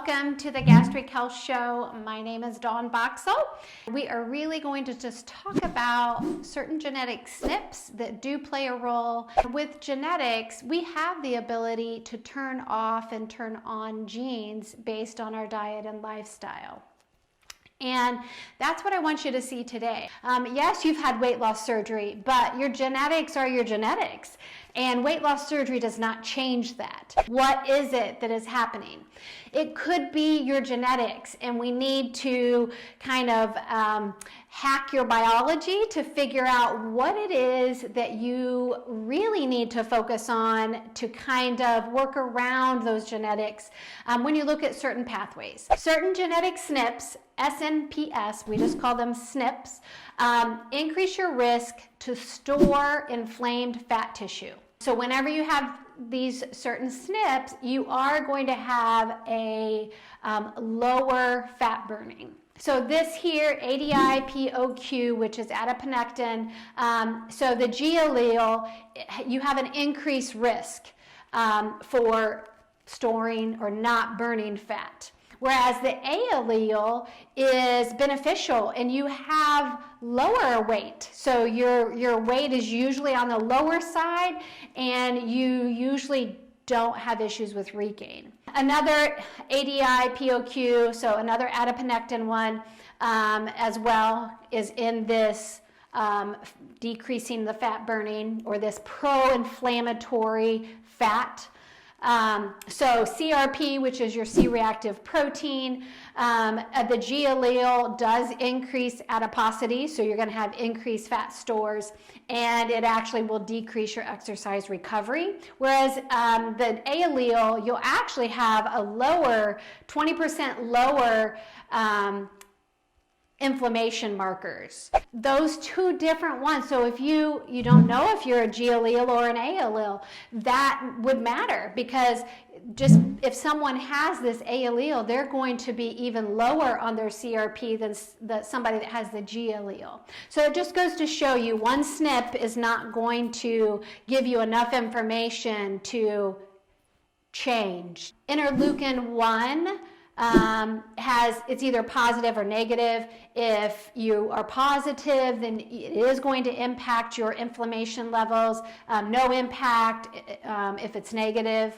Welcome to the Gastric Health Show. My name is Dawn Boxell. We are really going to just talk about certain genetic SNPs that do play a role. With genetics, we have the ability to turn off and turn on genes based on our diet and lifestyle. And that's what I want you to see today. Yes, you've had weight loss surgery, but your genetics are your genetics. And weight loss surgery does not change that. What is it that is happening? It could be your genetics, and we need to kind of hack your biology to figure out what it is that you really need to focus on to kind of work around those genetics when you look at certain pathways. Certain genetic SNPs, SNPs, we just call them SNPs, increase your risk to store inflamed fat tissue. So whenever you have these certain SNPs, you are going to have a lower fat burning. So this here, adipokines, which is adiponectin, so the G allele, you have an increased risk for storing or not burning fat. Whereas the A allele is beneficial and you have lower weight. So your weight is usually on the lower side and you usually don't have issues with regain. Another adipokines, so another adiponectin one as well, is in this decreasing the fat burning, or this pro-inflammatory fat. So CRP, which is your C-reactive protein, the G allele does increase adiposity, so you're going to have increased fat stores, and it actually will decrease your exercise recovery. Whereas the A allele, you'll actually have a lower, 20% lower inflammation markers. Those two different ones. So if you don't know if you're a G allele or an A allele, that would matter, because just if someone has this A allele, they're going to be even lower on their CRP than somebody that has the G allele. So it just goes to show you, one SNP is not going to give you enough information to change. Interleukin 1 it's either positive or negative. If you are positive, then it is going to impact your inflammation levels. No impact if it's negative.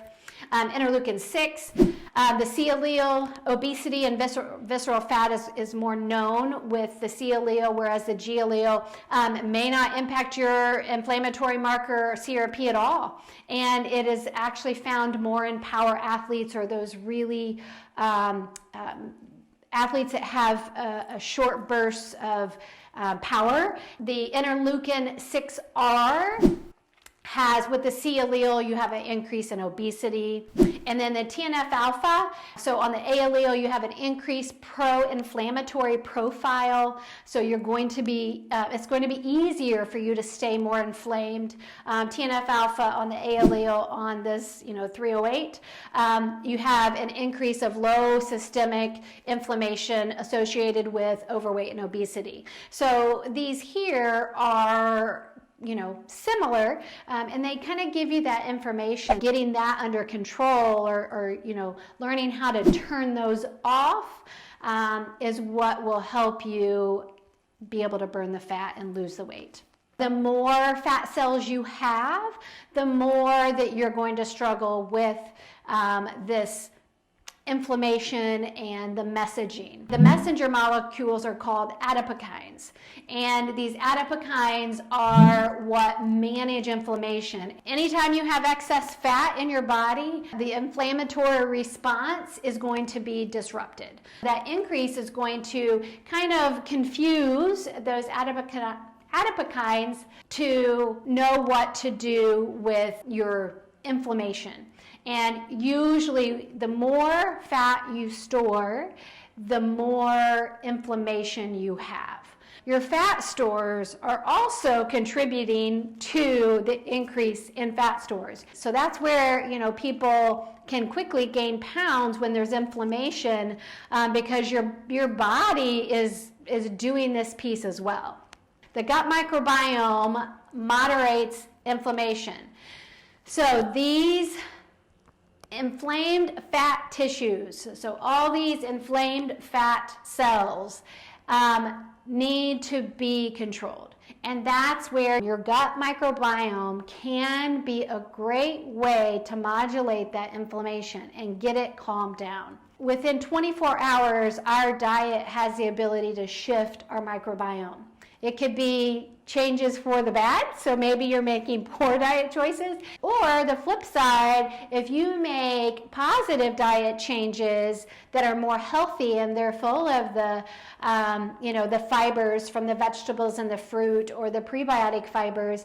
Interleukin 6, the C allele, obesity and visceral fat is more known with the C allele, whereas the G allele may not impact your inflammatory marker or CRP at all. And it is actually found more in power athletes, or those really athletes that have a short bursts of power. The interleukin 6R has, with the C allele, you have an increase in obesity. And then the TNF alpha, so on the A allele, you have an increased pro-inflammatory profile. So you're going to be, it's going to be easier for you to stay more inflamed. TNF alpha on the A allele, on this, 308, you have an increase of low systemic inflammation associated with overweight and obesity. So these here are similar, and they kind of give you that information. Getting that under control, or learning how to turn those off is what will help you be able to burn the fat and lose the weight. The more fat cells you have, the more that you're going to struggle with this inflammation and the messaging. The messenger molecules are called adipokines, and these adipokines are what manage inflammation. Anytime you have excess fat in your body, the inflammatory response is going to be disrupted. That increase is going to kind of confuse those adipokines to know what to do with your inflammation. And usually the more fat you store, the more inflammation you have. Your fat stores are also contributing to the increase in fat stores. So that's where, people can quickly gain pounds when there's inflammation, because your body is doing this piece as well. The gut microbiome moderates inflammation. So these Inflamed fat tissues, so all these inflamed fat cells need to be controlled. And that's where your gut microbiome can be a great way to modulate that inflammation and get it calmed down. Within 24 hours, our diet has the ability to shift our microbiome. It could be changes for the bad, so maybe you're making poor diet choices, or the flip side, if you make positive diet changes that are more healthy and they're full of the the fibers from the vegetables and the fruit, or the prebiotic fibers,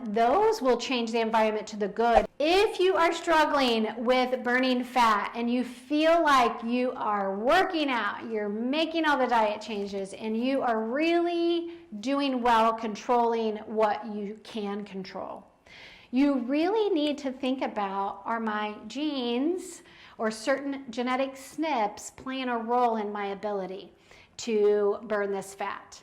those will change the environment to the good. If you are struggling with burning fat and you feel like you are working out, you're making all the diet changes, and you are really doing well controlling what you can control, you really need to think about, are my genes or certain genetic SNPs playing a role in my ability to burn this fat?